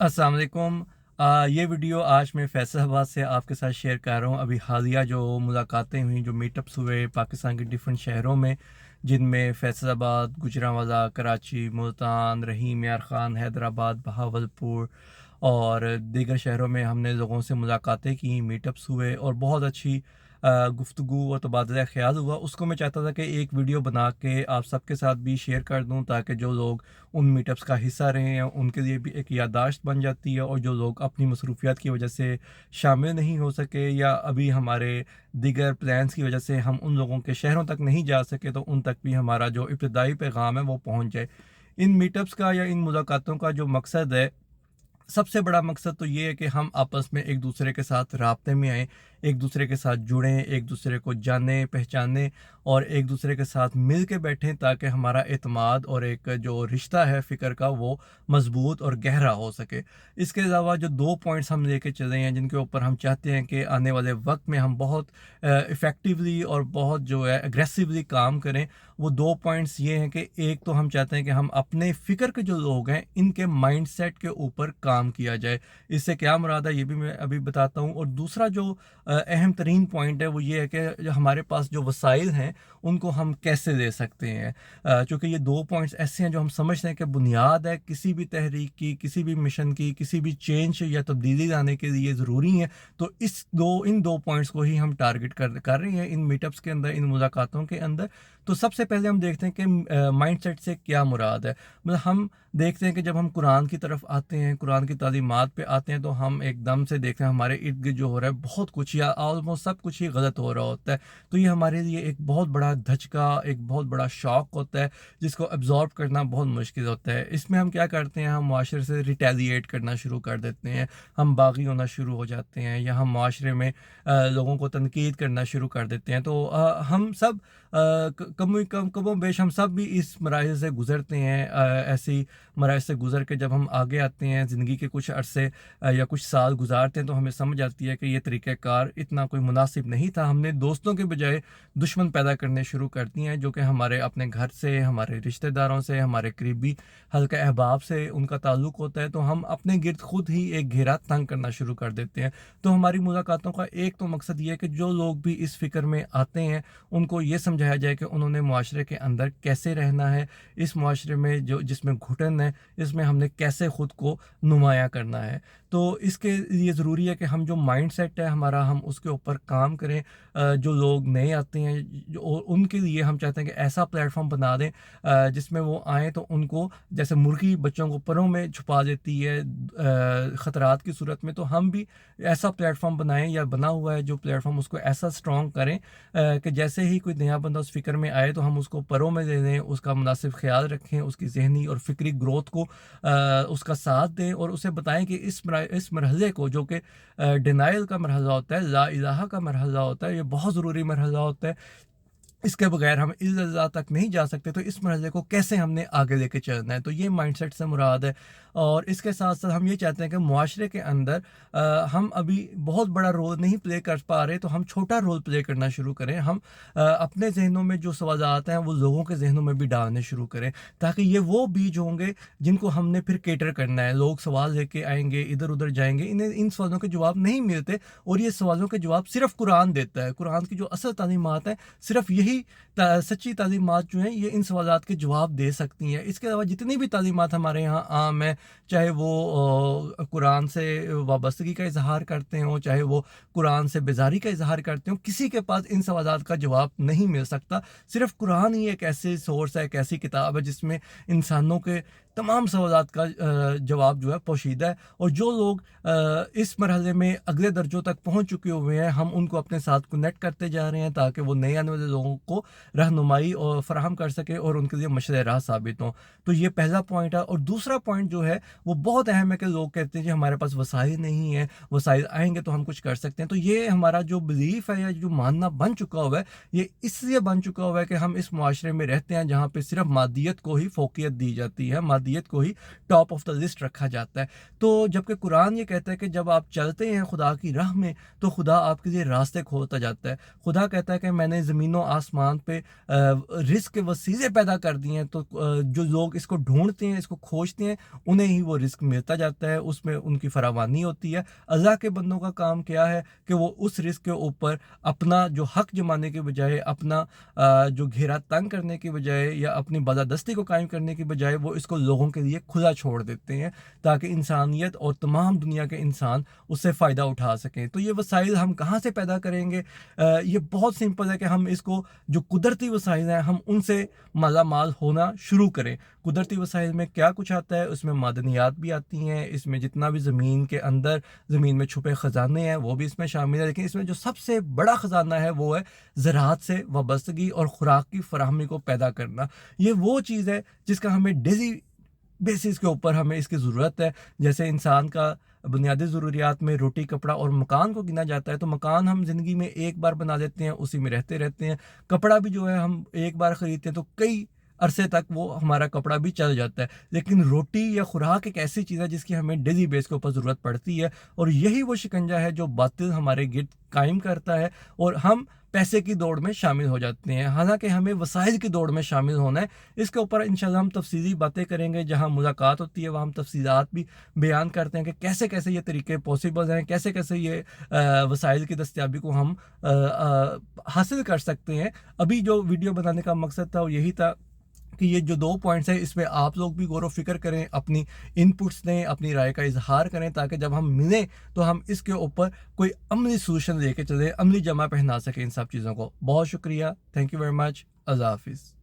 अस्सलाम वालेकुम। ये वीडियो आज मैं फैसलाबाद से आपके साथ शेयर कर रहा हूँ। अभी हालिया जो मुलाकातें हुई, जो मीटअप्स हुए पाकिस्तान के डिफरेंट शहरों में, जिनमें फैसलाबाद, गुजरांवाला, कराची, मुल्तान, रहीम यार ख़ान, हैदराबाद, बहावलपुर और दीगर शहरों में हमने लोगों से मुलाकातें की, मीटअप्स हुए और बहुत अच्छी गुफ्तगू और तबादला ख़्याल हुआ। उसको मैं चाहता था कि एक वीडियो बना के आप सबके साथ भी शेयर कर दूं, ताकि जो लोग उन मीटअप्स का हिस्सा रहे हैं उनके लिए भी एक याददाश्त बन जाती है, और जो लोग अपनी मसरूफियात की वजह से शामिल नहीं हो सके या अभी हमारे दीगर प्लान्स की वजह से हम उन लोगों के शहरों तक नहीं जा सके, तो उन तक भी हमारा जो इब्तदाई पैगाम है वो पहुँच जाए। इन मीटअप्स का या इन मुलाकातों का जो मकसद है, सबसे बड़ा मकसद तो ये है कि हम आपस में एक दूसरे के साथ राब्ते में आएँ, एक दूसरे के साथ जुड़ें, एक दूसरे को जानें, पहचानें और एक दूसरे के साथ मिल के बैठें, ताकि हमारा एतमाद और एक जो रिश्ता है फ़िक्र का वो मज़बूत और गहरा हो सके। इसके अलावा जो 2 पॉइंट्स हम लेके चले हैं, जिनके ऊपर हम चाहते हैं कि आने वाले वक़्त में हम बहुत इफ़ेक्टिवली और बहुत जो है एग्रेसिवली काम करें, वो 2 पॉइंट्स ये हैं कि एक तो हम चाहते हैं कि हम अपने फ़िक्र के जो लोग हैं, इनके माइंडसेट के ऊपर काम किया जाए। इससे क्या मुराद है, ये भी मैं अभी बताता हूँ। और दूसरा जो अहम तरीन पॉइंट है, वो ये है कि जो हमारे पास जो वसाइल हैं, उनको हम कैसे ले सकते हैं। चूँकि ये 2 पॉइंट्स ऐसे हैं जो हम समझते हैं कि बुनियाद है किसी भी तहरीक की, किसी भी मिशन की, किसी भी चेंज या तब्दीली लाने के लिए ज़रूरी है। तो इन 2 पॉइंट्स को ही हम टारगेट कर रहे हैं इन मीटअप्स के अंदर, इन मुलाकातों के अंदर। तो सबसे पहले हम देखते हैं कि माइंडसेट से क्या मुराद है। मतलब हम देखते हैं कि जब हम कुरान की तरफ आते हैं, कुरान की तालीमात पे आते हैं, तो हम एकदम से देखते हैं हमारे इर्द-गिर्द जो हो रहा है बहुत कुछ या ऑलमोस्ट सब कुछ ही गलत हो रहा होता है। तो ये हमारे लिए एक बहुत बड़ा धचका, एक बहुत बड़ा शॉक होता है, जिसको अब्ज़ॉर्ब करना बहुत मुश्किल होता है। इसमें हम क्या करते हैं, हम मुआशरे से रिटेलिएट करना शुरू कर देते हैं, हम बागी होना शुरू हो जाते हैं, या हम मुआशरे में लोगों को तनकीद करना शुरू कर देते हैं। तो हम सब कमो-बेश हम सब भी इस मराहिल से गुज़रते हैं। ऐसी मराहिल से गुज़र के जब हम आगे आते हैं, ज़िंदगी के कुछ अरसे या कुछ साल गुज़ारते हैं, तो हमें समझ आती है कि ये तरीक़ाकार इतना कोई मुनासिब नहीं था। हमने दोस्तों के बजाय दुश्मन पैदा करने शुरू कर दिए हैं, जो कि हमारे अपने घर से, हमारे रिश्तेदारों से, हमारे करीबी हल्के अहबाब से उनका ताल्लुक़ होता है। तो हम अपने गिर्द खुद ही एक घेरा तंग करना शुरू कर देते हैं। तो हमारी मुलाकातों का एक तो मकसद ये है कि जो लोग भी इस फ़िक्र में आते हैं, उनको ये समझाया जाए कि उन्होंने मुआशरे के अंदर कैसे रहना है, इस मुआशरे में जो जिसमें घुटन है, इसमें हमने कैसे ख़ुद को नुमायाँ करना है। तो इसके लिए ज़रूरी है कि हम जो माइंडसेट है हमारा, हम उसके ऊपर काम करें। जो लोग नए आते हैं, जो उनके लिए हम चाहते हैं कि ऐसा प्लेटफ़ॉर्म बना दें जिसमें वो आएँ तो उनको, जैसे मुर्गी बच्चों को परों में छुपा देती है ख़तरात की सूरत में, तो हम भी ऐसा प्लेटफ़ॉर्म बनाएँ या बना हुआ है जो प्लेटफ़ॉर्म, उसको ऐसा स्ट्रॉन्ग करें कि जैसे ही कोई नया बंदा उस फ़िक्र में आए, तो हम उसको परों में ले लें, उसका मुनासिब ख़्याल रखें, उसकी ज़हनी और फ़िक्री ग्रोथ को उसका साथ दें, और उसे बताएँ कि इस मरहले को, जो कि डिनायल का मरहला होता है, ला इलाहा का मरहला होता है, ये बहुत ज़रूरी मरहला होता है। इसके बगैर हम इल्लल्लाह तक नहीं जा सकते। तो इस मरहले को कैसे हमने आगे लेके चलना है, तो ये माइंडसेट से मुराद है। और इसके साथ-साथ हम ये चाहते हैं कि मुआशरे के अंदर हम अभी बहुत बड़ा रोल नहीं प्ले कर पा रहे, तो हम छोटा रोल प्ले करना शुरू करें। हम अपने ज़हनों में जो सवालात हैं, वो लोगों के ज़हनों में भी डालने शुरू करें, ताकि ये वो बीज होंगे जिनको हमने फिर कैटर करना है। लोग सवाल लेके आएँगे, इधर-उधर जाएँगे, इन्हें इन सवालों के जवाब नहीं मिलते, और ये सवालों के जवाब सिर्फ़ कुरान देता है। कुरान की जो असल तालीमात है, सिर्फ़ यही सच्ची तालीमात जो हैं, ये इन सवालात के जवाब दे सकती हैं। इसके अलावा जितनी भी तालीमात हमारे यहाँ आम है, चाहे वो कुरान से वाबस्तगी का इज़हार करते हों, चाहे वो कुरान से बेज़ारी का इज़हार करते हों, किसी के पास इन सवालात का जवाब नहीं मिल सकता। सिर्फ़ कुरान ही एक ऐसी सोर्स है, एक ऐसी किताब है जिसमें इंसानों के तमाम सवालात का जवाब जो है पोशीदा है। और जो लोग इस मरहले में अगले दर्जों तक पहुँच चुके हुए हैं, हम उनको अपने साथ कनेक्ट करते जा रहे हैं, ताकि वो नए आने वाले लोगों को रहनुमाई और फ़राहम कर सकें और उनके लिए मशरे राह साबित हों। तो ये पहला पॉइंट है। और दूसरा पॉइंट जो है, वो बहुत अहम है कि लोग कहते हैं कि हमारे पास वसाइल नहीं है, वसाइल आएँगे तो हम कुछ कर सकते हैं। तो ये हमारा जो बिलीफ़ है, या जो मानना बन चुका हुआ है, ये इसलिए बन चुका हुआ है कि हम इस मुआशरे में रहते हैं जहाँ पे सिर्फ़ मादियत को ही फ़ोकियत दी जाती है, ابدیت کو ہی ٹاپ آف دا لسٹ رکھا جاتا ہے. تو جبکہ قرآن یہ کہتا ہے کہ جب آپ چلتے ہیں خدا کی راہ میں تو خدا آپ کے لیے راستے کھولتا جاتا ہے. خدا کہتا ہے کہ میں نے زمین و آسمان پہ رزق کے وسیلے پیدا کر دیے ہیں, تو جو لوگ اس کو ڈھونڈتے ہیں, اس کو کھوجتے ہیں, انہیں ہی وہ رزق ملتا جاتا ہے, اس میں ان کی فراوانی ہوتی ہے. اللہ کے بندوں کا کام کیا ہے کہ وہ اس رزق کے اوپر اپنا جو حق جمانے کے بجائے, اپنا جو گھیرا تنگ کرنے کی بجائے یا اپنی بالادستی کو قائم کرنے کی بجائے وہ اس کو لوگوں کے لیے کھلا چھوڑ دیتے ہیں تاکہ انسانیت اور تمام دنیا کے انسان اس سے فائدہ اٹھا سکیں. تو یہ وسائل ہم کہاں سے پیدا کریں گے؟ یہ بہت سمپل ہے کہ ہم اس کو جو قدرتی وسائل ہیں ہم ان سے مالا مال ہونا شروع کریں. قدرتی وسائل میں کیا کچھ آتا ہے؟ اس میں معدنیات بھی آتی ہیں, اس میں جتنا بھی زمین کے اندر زمین میں چھپے خزانے ہیں وہ بھی اس میں شامل ہے, لیکن اس میں جو سب سے بڑا خزانہ ہے وہ ہے زراعت سے وابستگی اور خوراک کی فراہمی کو پیدا کرنا. یہ وہ چیز ہے جس کا ہمیں ڈیلی بیسس کے اوپر ہمیں اس کی ضرورت ہے. جیسے انسان کا بنیادی ضروریات میں روٹی, کپڑا اور مکان کو گنا جاتا ہے, تو مکان ہم زندگی میں ایک بار بنا لیتے ہیں, اسی میں رہتے رہتے ہیں. کپڑا بھی جو ہے ہم ایک بار خریدتے ہیں تو کئی عرصے تک وہ ہمارا کپڑا بھی چل جاتا ہے. لیکن روٹی یا خوراک ایک ایسی چیز ہے جس کی ہمیں ڈیلی بیس کے اوپر ضرورت پڑتی ہے, اور یہی وہ شکنجہ ہے جو باطل ہمارے گرد قائم کرتا ہے اور ہم پیسے کی دوڑ میں شامل ہو جاتے ہیں, حالانکہ ہمیں وسائل کی دوڑ میں شامل ہونا ہے. اس کے اوپر انشاءاللہ ہم تفصیلی باتیں کریں گے, جہاں ملاقات ہوتی ہے وہاں ہم تفصیلات بھی بیان کرتے ہیں کہ کیسے کیسے یہ طریقے پاسبل ہیں, کیسے کیسے یہ وسائل کی دستیابی کو ہم حاصل کر سکتے ہیں. ابھی جو ویڈیو بنانے کا مقصد تھا وہ یہی تھا کہ یہ جو 2 پوائنٹس ہیں اس میں آپ لوگ بھی غور و فکر کریں, اپنی انپٹس دیں, اپنی رائے کا اظہار کریں, تاکہ جب ہم ملیں تو ہم اس کے اوپر کوئی عملی سولوشن لے کے چلیں, عملی جمع پہنا سکیں ان سب چیزوں کو. بہت شکریہ, تھینک یو ویری مچ, اللہ حافظ.